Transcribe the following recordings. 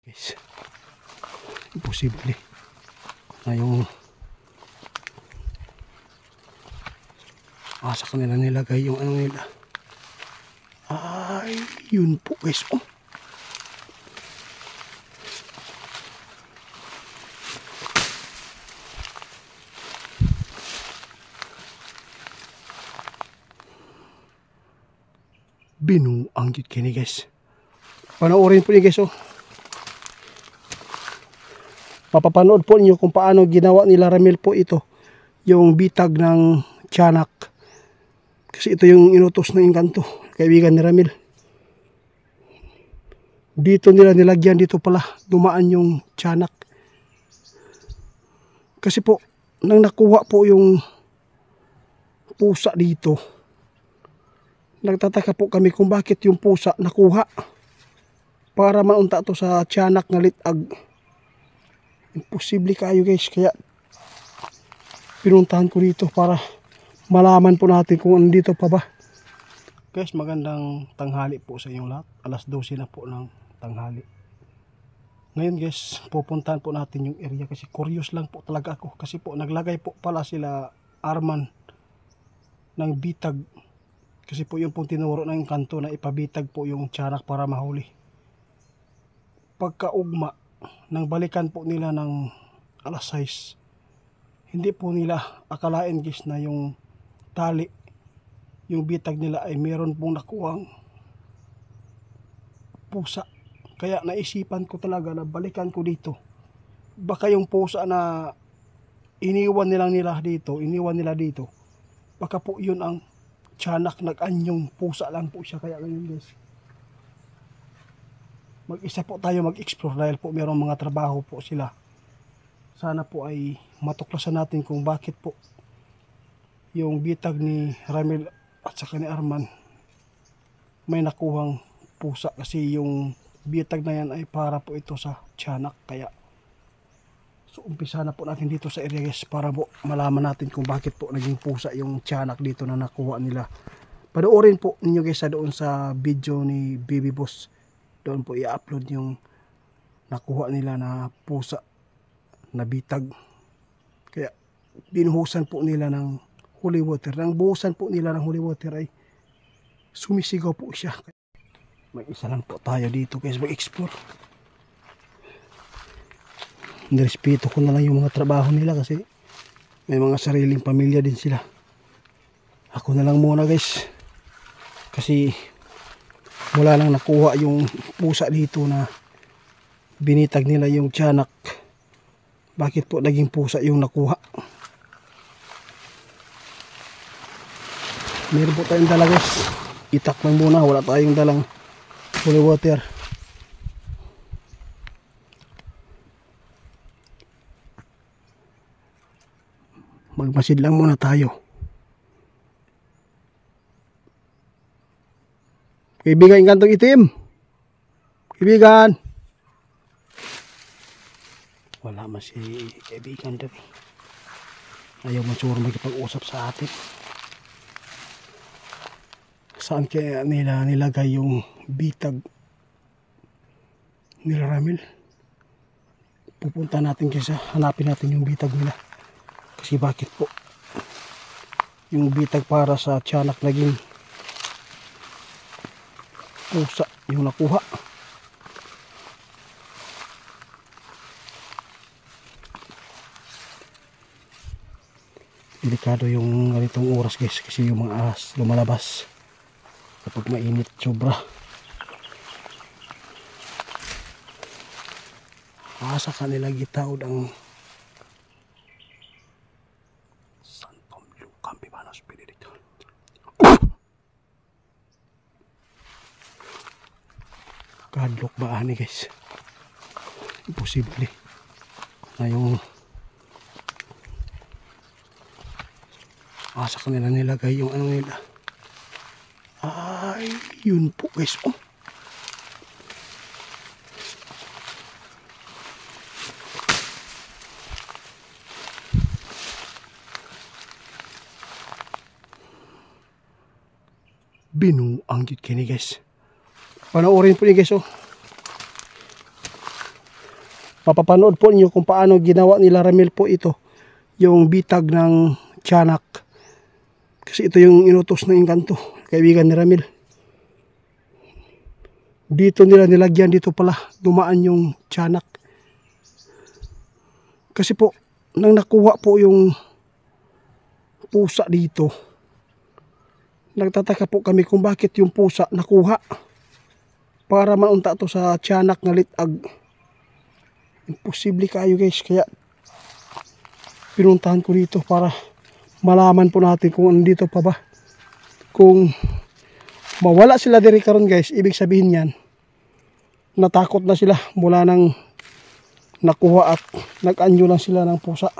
Guys, imposible na yung sa kanila nilagay yung ano nila. Ay, yun po guys. Oh, binuang yun kini guys. Panoorin po niyo guys. Oh, mapapanood po niyo kung paano ginawa nila Ramil po ito, yung bitag ng tiyanak, kasi ito yung inutos ng engkanto, kaibigan ni Ramil. Dito nila nilagyan, dito pala dumaan yung tiyanak, kasi po nang nakuha po yung pusa dito, nagtataka po kami kung bakit yung pusa nakuha para maunta to sa tiyanak nga litag. Imposible kayo guys, kaya pinuntahan ko dito para malaman po natin kung andito pa ba. Guys, magandang tanghali po sa inyong lahat. Alas 12 na po ng tanghali. Ngayon guys, pupuntahan po natin yung area kasi curious lang po talaga ako. Kasi po naglagay po pala sila Arman ng bitag. Kasi po yung pong tinuro ng kanto na ipabitag po yung tiyanak para mahuli. Pagkaugma, nang balikan po nila ng alas 6, hindi po nila akalain guys na yung tali, yung bitag nila ay meron pong nakuhang pusa. Kaya naisipan ko talaga na balikan ko dito. Baka yung pusa na iniwan nila dito, baka po yun ang tiyanak, nag-anyong pusa lang po siya. Kaya ganyan guys, mag-isa po tayo mag-explore dahil po mayroong mga trabaho po sila. Sana po ay matuklasan natin kung bakit po yung bitag ni Ramil at saka ni Arman may nakuhang pusa, kasi yung bitag na yan ay para po ito sa tiyanak. Kaya so umpisa na po natin dito sa area guys para po malaman natin kung bakit po naging pusa yung tiyanak dito na nakuha nila. Panoorin po ninyo guys doon sa video ni Baby Boss. Doon po i-upload yung nakuha nila na pusa na bitag. Kaya binuhusan po nila ng holy water. Nang buhusan po nila ng holy water ay sumisigaw po siya. May isa lang po tayo dito guys mag-explore. Nirespeto ko na lang yung mga trabaho nila kasi may mga sariling pamilya din sila. Ako na lang muna guys, kasi wala lang nakuha yung pusa dito na binitag nila yung tiyanak. Bakit po naging pusa yung nakuha? Meron po tayong dala guys, itakman muna, wala tayong dalang holy water. Magmasid lang muna tayo. Kaibigan, yung kantong itim. Kaibigan. Wala man si kaibigan dito. Ayaw man siguro magkipag-usap sa atin. Saan kaya nila nilagay yung bitag nila Ramil? Pupunta natin kasi hanapin natin yung bitag nila. Kasi bakit po yung bitag para sa tiyanak naging pusa yung nakuha? Delikado yung ganitong oras guys, kasi yung mga ahas lumalabas kapag mainit sobra. Sa kanila gitaod ang Santom Lucam Pimanos Benedicto. Kadlok ba ani guys? Imposible na yung sa kanila nilagay yung ano nila. Ay, yun po guys. Oh, binuang yun kini guys. Panoorin po niyo guys. Oh, Mapapanood po niyo kung paano ginawa nila Ramil po ito, yung bitag ng tiyanak. Kasi ito yung inutos ng engkanto, kaibigan ni Ramil. Dito nila nilagyan, dito pala dumaan yung tiyanak. Kasi po, nang nakuha po yung pusa dito, nagtataka po kami kung bakit yung pusa nakuha. Para maunta to sa tiyanak nga litag. Imposible kayo guys, kaya pinuntahan ko dito para malaman po natin kung andito pa ba. Kung mawala sila diri karon guys, ibig sabihin yan, natakot na sila mula nang nakuha at nag-anyo lang sila ng pusa.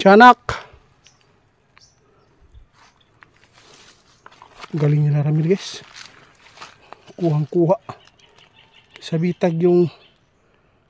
Tiyanak! Galing nila Ramil guys. Kuhang-kuha. Sa bitag yung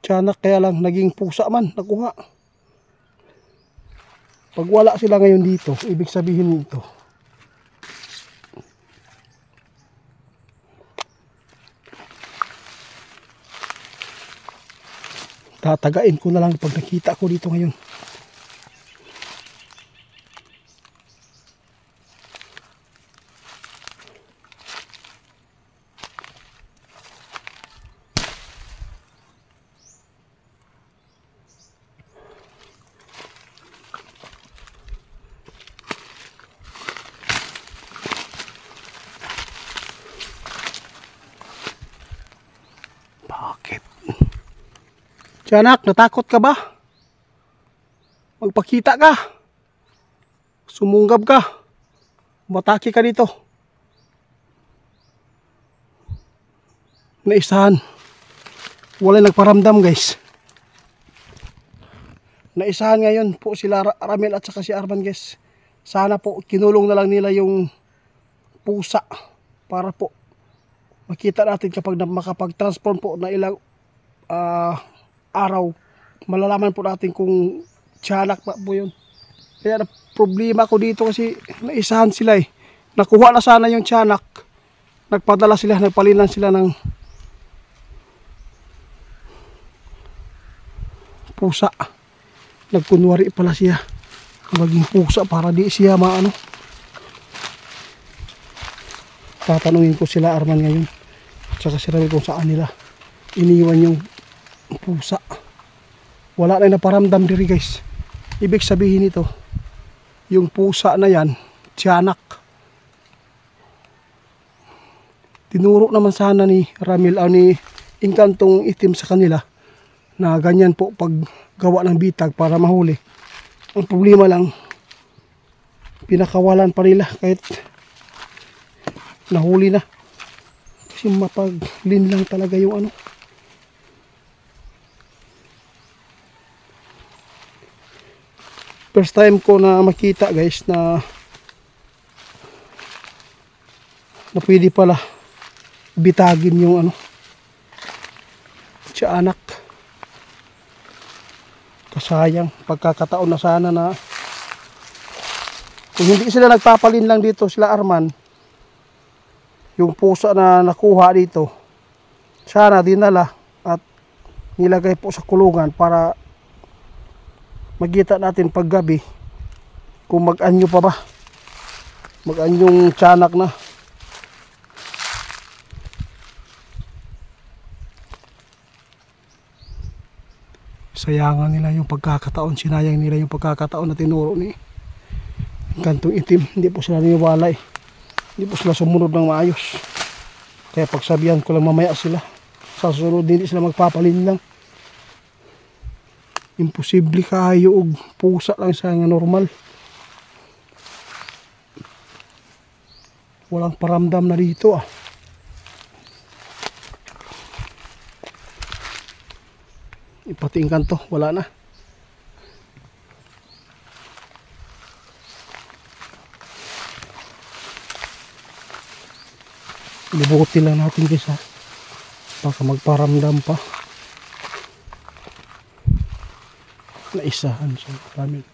tiyanak, kaya lang naging pusa man nakuha. Pag wala sila ngayon dito, ibig sabihin nito, tatagain ko na lang pag nakita ko dito ngayon. Bakit? Tiyanak, natakot ka ba? Magpakita ka. Sumunggab ka. Mataki ka dito. Naisahan. Wala nagparamdam guys. Naisahan ngayon po sila Ramil at saka si Arman guys. Sana po kinulong na lang nila yung pusa para po makita natin kapag makapag-transform po na ilang araw, malalaman po natin kung tiyanak pa po yun. Kaya problema ko dito kasi naisahan sila eh. Nakuha na sana yung tiyanak. Nagpadala sila, nagpalinan sila ng pusa. Nagkunwari pala siya maging pusa para di siya maano. Tatanungin ko sila Arman ngayon at saka si Ramil kung saan nila iniwan yung pusa. Wala na naparamdam diri guys. Ibig sabihin ito, yung pusa na yan tiyanak. Tinuro naman sana ni Ramil o ni engkantong itim sa kanila na ganyan po pag gawa ng bitag para mahuli. Ang problema lang, pinakawalan pa nila kahit nahuli na. Kasi mapaglin lang talaga yung ano. First time ko na makita guys na pwede pala bitagin yung ano, tiyanak. Kasayang pagkakataon na sana na kung hindi sila nagpapalin lang dito sila Arman, yung pusa na nakuha dito sana dinala at nilagay po sa kulungan para magkita natin paggabi kung mag-anyo pa ba, mag-anyong tiyanak na. Sayangan nila yung pagkakataon, sinayang nila yung pagkakataon na tinuro ni engkantong itim. Hindi po sila niniwala eh. Hindi po sila sumunod ng maayos. Kaya pagsabihan ko lang mamaya sila, sa susunod hindi sila magpapalin lang. Imposible kayo og pusa lang sa nga normal. Walang paramdam na dito ah. Pati engkanto, wala na. Libutin lang natin guys ha. Baka magparamdam pa. Naisahan sa Ramil.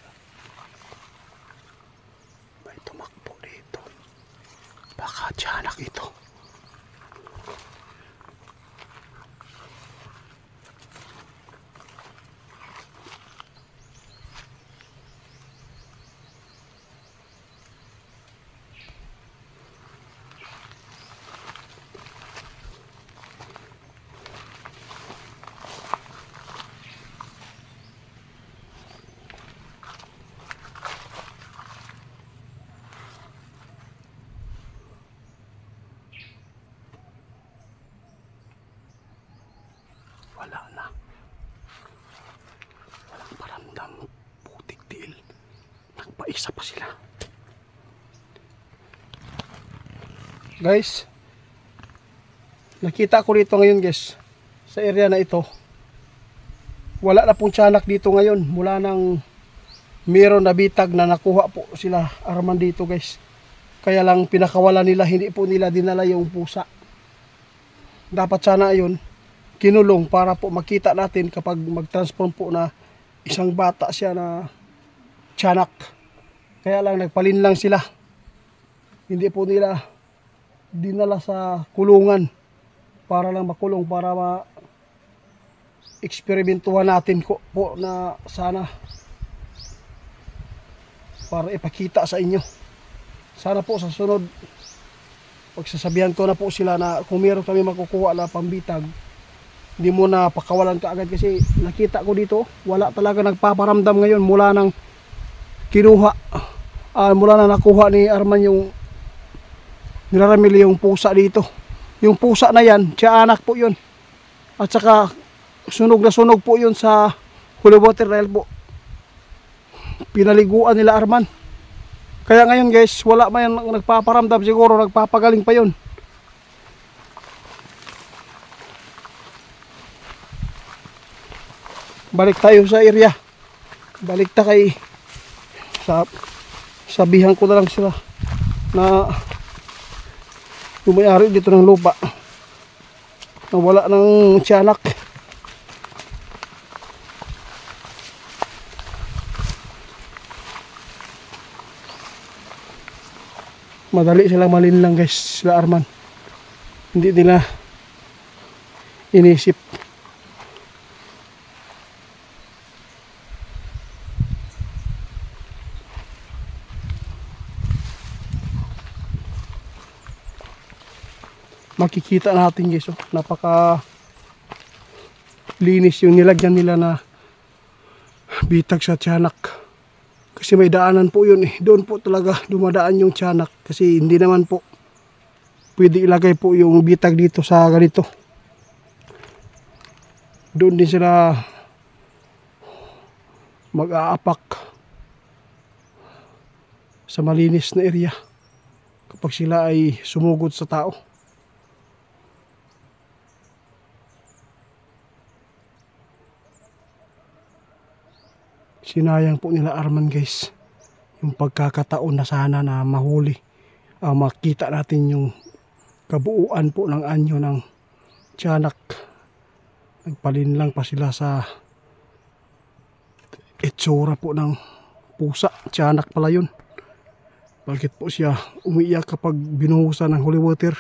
May tumakbo dito. Baka tiyanak ito. Wala na. Walang paramdam. Putik tiil. Nagpaisa pa sila. Guys, nakita ko dito ngayon guys, sa area na ito, wala na pong tiyanak dito ngayon. Mula nang meron na bitag na nakuha po sila Arman dito guys. Kaya lang pinakawala nila, hindi po nila dinala yung pusa. Dapat sana yun kinulong para po makita natin kapag mag-transform po na isang bata siya na tiyanak. Kaya lang nagpalin lang sila. Hindi po nila dinala sa kulungan para lang makulong, para ma-eksperimentuhan natin po na sana para ipakita sa inyo. Sana po sa sunod pagsasabihan ko na po sila na kung meron kami makukuha na pambitag, hindi mo na pakawalan ka agad, kasi nakita ko dito wala talaga nagpaparamdam ngayon mula nang kinuha mula na nakuha ni Arman yung nilaramili yung pusa dito. Yung pusa na yan, siya anak po yun, at saka sunog na sunog po yun sa holy water dahil po pinaliguan nila Arman. Kaya ngayon guys, wala man yan nagpaparamdam, siguro nagpapagaling pa yun. Balik tayo sa area. Balik ta kay sabihan ko na lang sila na yung may-ari dito ng lupa na wala ng tiyanak. Madali silang malinlang guys, sila Arman. Hindi nila inisip. Makikita natin guys, oh, napaka linis yung nilagyan nila na bitag sa tiyanak. Kasi may daanan po yun eh. Doon po talaga dumadaan yung tiyanak. Kasi hindi naman po pwede ilagay po yung bitag dito sa ganito. Doon din sila mag-aapak sa malinis na area kapag sila ay sumugod sa tao. Sinayang po nila Arman guys yung pagkakataon na sana na mahuli, makita natin yung kabuuan po ng anyo ng tiyanak. Nagpalin lang pa sila sa itsura po ng pusa. Tiyanak pala yun. Bakit po siya umiiyak kapag binuhusan ng holy water?